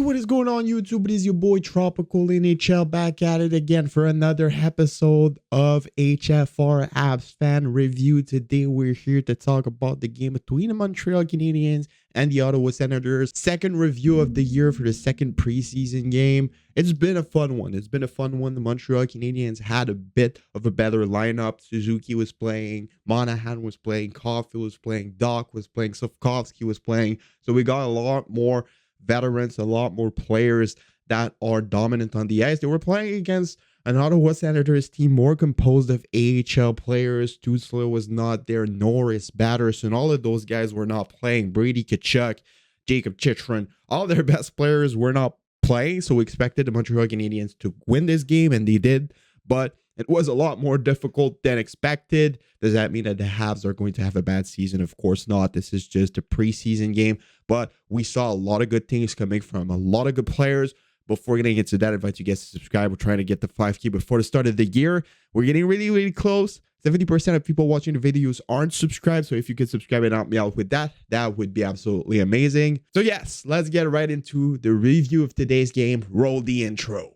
what is going on, YouTube? It is your boy Tropical NHL back at it again for another episode of HFR Habs Fan Review. Today we're here to talk about the game between the Montreal Canadiens and the Ottawa Senators. Second review of the year for the second preseason game. It's been a fun one. The Montreal Canadiens had a bit of a better lineup. Suzuki was playing, Monahan was playing, Caulfield was playing, Doc was playing, Slafkovsky was playing. So we got a lot more veterans, a lot more players that are dominant on the ice. They were playing against an Ottawa Senators team more composed of AHL players. Tussler was not there. Norris, Batterson, all of those guys were not playing. Brady Tkachuk, Jacob Chychrun, all their best players were not playing. So we expected the Montreal Canadiens to win this game, and they did. But it was a lot more difficult than expected. Does that mean that the Habs are going to have a bad season? Of course not. This is just a preseason game. But we saw a lot of good things coming from a lot of good players. Before getting into that, I invite you guys to subscribe. We're trying to get the 5K before the start of the year. We're getting really, really close. 70% of people watching the videos aren't subscribed. So if you could subscribe and help me out with that, that would be absolutely amazing. So yes, let's get right into the review of today's game. Roll the intro.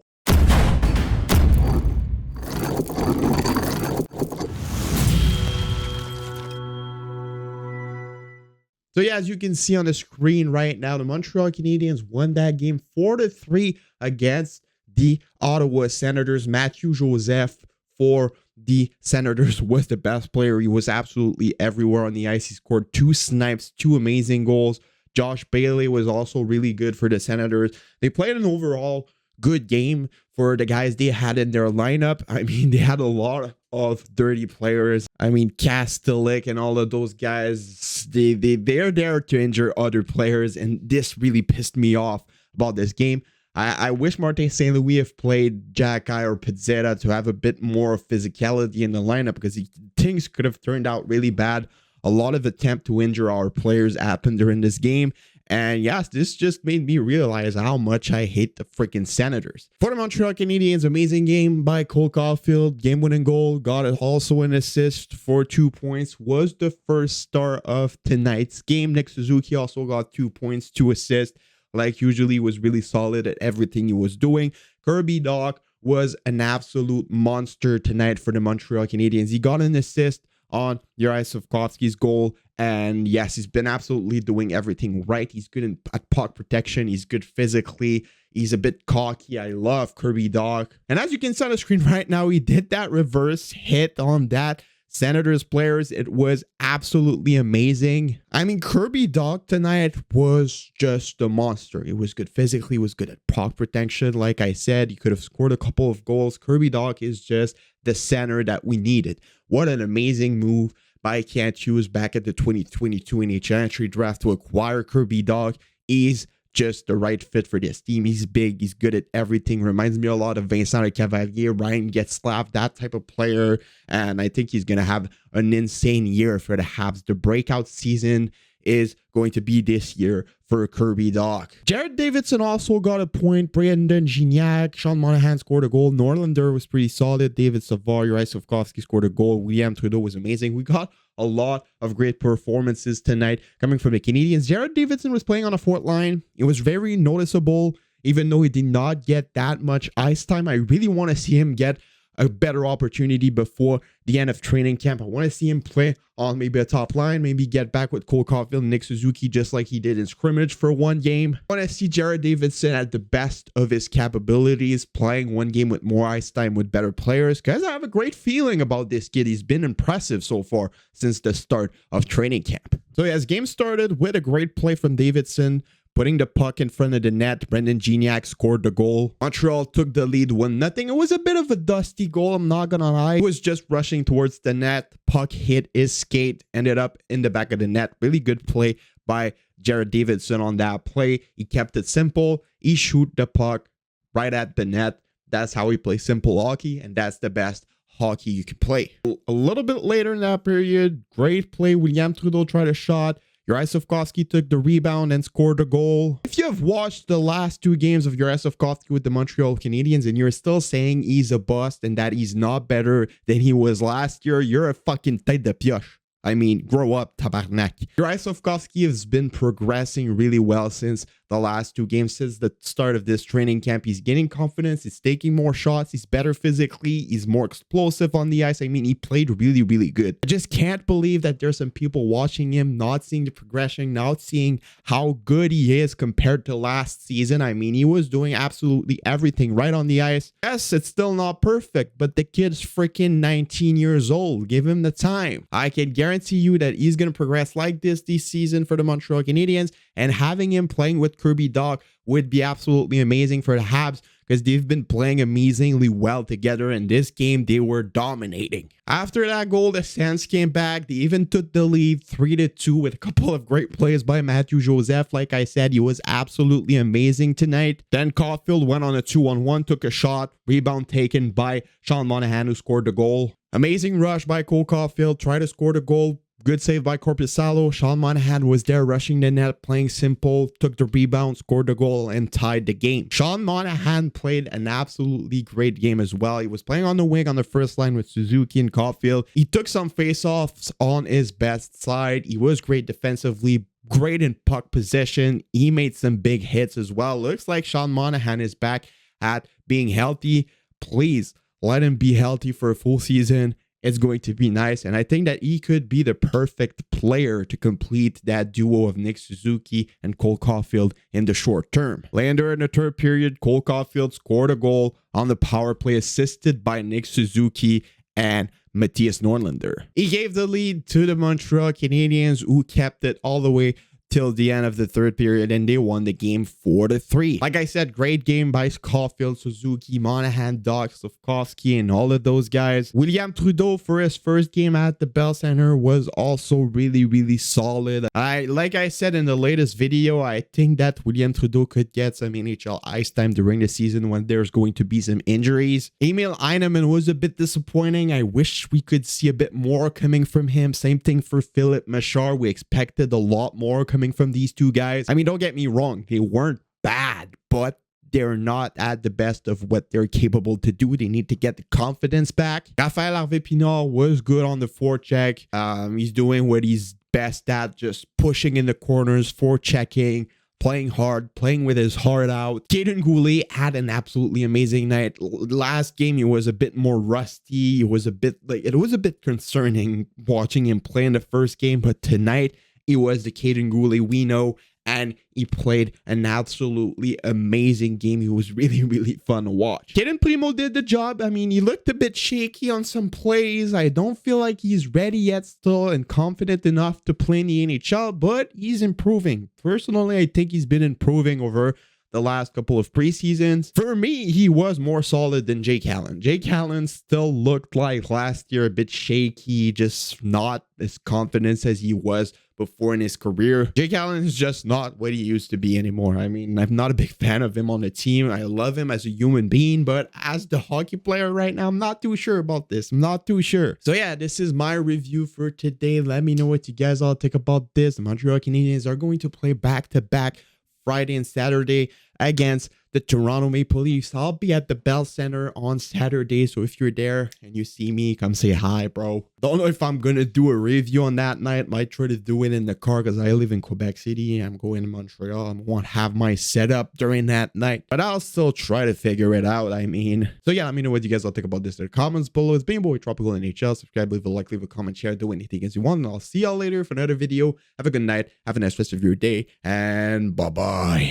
So yeah, as you can see on the screen right now, the Montreal Canadiens won that game 4-3 against the Ottawa Senators. Matthew Joseph for the Senators was the best player. He was absolutely everywhere on the ice. He scored 2 snipes, 2 amazing goals. Josh Bailey was also really good for the Senators. They played an overall good game for the guys they had in their lineup. I mean, they had a lot of dirty players. I mean, Kastelik and all of those guys, they're there to injure other players, and this really pissed me off about this game. I wish Martin St. Louis have played Jacky or Pizzetta to have a bit more physicality in the lineup, because things could have turned out really bad. A lot of attempt to injure our players happened during this game. And yes, this just made me realize how much I hate the freaking Senators. For the Montreal Canadiens, amazing game by Cole Caulfield. Game-winning goal. Got also an assist for 2 points. Was the first star of tonight's game. Nick Suzuki also got 2 points, 2 assists. Like usually, was really solid at everything he was doing. Kirby Dach was an absolute monster tonight for the Montreal Canadiens. He got an assist on Slafkovsky's goal. And yes, he's been absolutely doing everything right. He's good at puck protection. He's good physically. He's a bit cocky. I love Kirby Dach. And as you can see on the screen right now, he did that reverse hit on that Senators players. It was absolutely amazing. I mean, Kirby Dach tonight was just a monster. He was good physically. He was good at puck protection. Like I said, he could have scored a couple of goals. Kirby Dach is just the center that we needed. What an amazing move by Can't Choose back at the 2022 NHL entry draft to acquire Kirby Dach. He's just the right fit for this team. He's big. He's good at everything. Reminds me a lot of Vincent Cavalier, Ryan Getzlaf, that type of player. And I think he's going to have an insane year for the Habs. The breakout season is going to be this year for Kirby Dach. Jared Davidson also got a point. Brandon Gignac, Sean Monahan scored a goal. Norlander was pretty solid. David Savard, Slafkovsky scored a goal. William Trudeau was amazing. We got a lot of great performances tonight coming from the Canadiens. Jared Davidson was playing on a fourth line. It was very noticeable, even though he did not get that much ice time. I really want to see him get a better opportunity before the end of training camp. I want to see him play on maybe a top line, maybe get back with Cole Caulfield and Nick Suzuki just like he did in scrimmage for one game. I want to see Jared Davidson at the best of his capabilities, playing one game with more ice time with better players, because I have a great feeling about this kid. He's been impressive so far since the start of training camp. So yeah, as game started with a great play from Davidson, putting the puck in front of the net. Brandon Gignac scored the goal. Montreal took the lead 1-0. It was a bit of a dusty goal, I'm not gonna lie. He was just rushing towards the net. Puck hit his skate, ended up in the back of the net. Really good play by Jared Davidson on that play. He kept it simple. He shoot the puck right at the net. That's how he plays simple hockey, and that's the best hockey you can play. A little bit later in that period, great play. William Trudeau tried a shot. Slafkovsky took the rebound and scored a goal. If you have watched the last 2 games of Slafkovsky with the Montreal Canadiens and you're still saying he's a bust and that he's not better than he was last year, you're a fucking tête de pioche. I mean, grow up, tabarnak. Slafkovsky has been progressing really well since the last 2 games since the start of this training camp. He's getting confidence. He's taking more shots. He's better physically. He's more explosive on the ice. I mean, he played really, really good. I just can't believe that there's some people watching him, not seeing the progression, not seeing how good he is compared to last season. I mean, he was doing absolutely everything right on the ice. Yes, it's still not perfect, but the kid's freaking 19 years old. Give him the time. I can guarantee you that he's going to progress like this season for the Montreal Canadiens, and having him playing with Kirby Dach would be absolutely amazing for the Habs because they've been playing amazingly well together. In this game, they were dominating. After that goal, the Sens came back. They even took the lead 3-2 with a couple of great plays by Matthew Joseph. Like I said, he was absolutely amazing tonight. Then Caulfield went on a 2-on-1, took a shot, rebound taken by Sean Monahan, who scored the goal. Amazing rush by Cole Caulfield, tried to score the goal. Good save by Korpisalo. Sean Monahan was there rushing the net, playing simple, took the rebound, scored the goal, and tied the game. Sean Monahan played an absolutely great game as well. He was playing on the wing on the first line with Suzuki and Caulfield. He took some face-offs on his best side. He was great defensively, great in puck possession. He made some big hits as well. Looks like Sean Monahan is back at being healthy. Please let him be healthy for a full season. It's going to be nice, and I think that he could be the perfect player to complete that duo of Nick Suzuki and Cole Caulfield in the short term. Later in the third period, Cole Caulfield scored a goal on the power play, assisted by Nick Suzuki and Matthias Norlinder. He gave the lead to the Montreal Canadiens, who kept it all the way till the end of the third period, and they won the game 4-3. Like I said, great game by Caulfield, Suzuki, Monahan, Dach, Slafkovsky, and all of those guys. William Trudeau, for his first game at the Bell Center, was also really, really solid. Like I said in the latest video, I think that William Trudeau could get some NHL ice time during the season when there's going to be some injuries. Emil Heineman was a bit disappointing. I wish we could see a bit more coming from him. Same thing for Philip Machard. We expected a lot more coming from these two guys. I mean, don't get me wrong, they weren't bad, but they're not at the best of what they're capable to do. They need to get the confidence back. Raphaël Harvey-Pinard was good on the forecheck. He's doing what he's best at, just pushing in the corners, forechecking, playing hard, playing with his heart out. Kaden Goulet had an absolutely amazing night. Last game, he was a bit more rusty. It was a bit concerning watching him play in the first game, but tonight, he was the Kaden Goulet we know, and he played an absolutely amazing game. He was really, really fun to watch. Kaden Primo did the job. I mean, he looked a bit shaky on some plays. I don't feel like he's ready yet still and confident enough to play in the NHL, but he's improving. Personally, I think he's been improving over the last couple of preseasons. For me, he was more solid than Jake Allen. Jake Allen still looked like last year a bit shaky, just not as confident as he was before in his career. Jake Allen is just not what he used to be anymore. I mean, I'm not a big fan of him on the team. I love him as a human being, but as the hockey player right now, I'm not too sure about this. I'm not too sure. So yeah, this is my review for today. Let me know what you guys all think about this. The Montreal Canadiens are going to play back-to-back Friday and Saturday against the Toronto Maple Leafs. I'll be at the Bell Center on Saturday, so if you're there and you see me, come say hi, bro. Don't know if I'm gonna do a review on that night. Might try to do it in the car because I live in Quebec City. I'm going to Montreal. I won't have my setup during that night, but I'll still try to figure it out. I mean, so yeah, let me know what you guys all think about this in the comments below. It's been your boy Tropical NHL. Subscribe, leave a like, leave a comment, share, do anything as you want, and I'll see y'all later for another video. Have a good night. Have a nice rest of your day, and bye bye.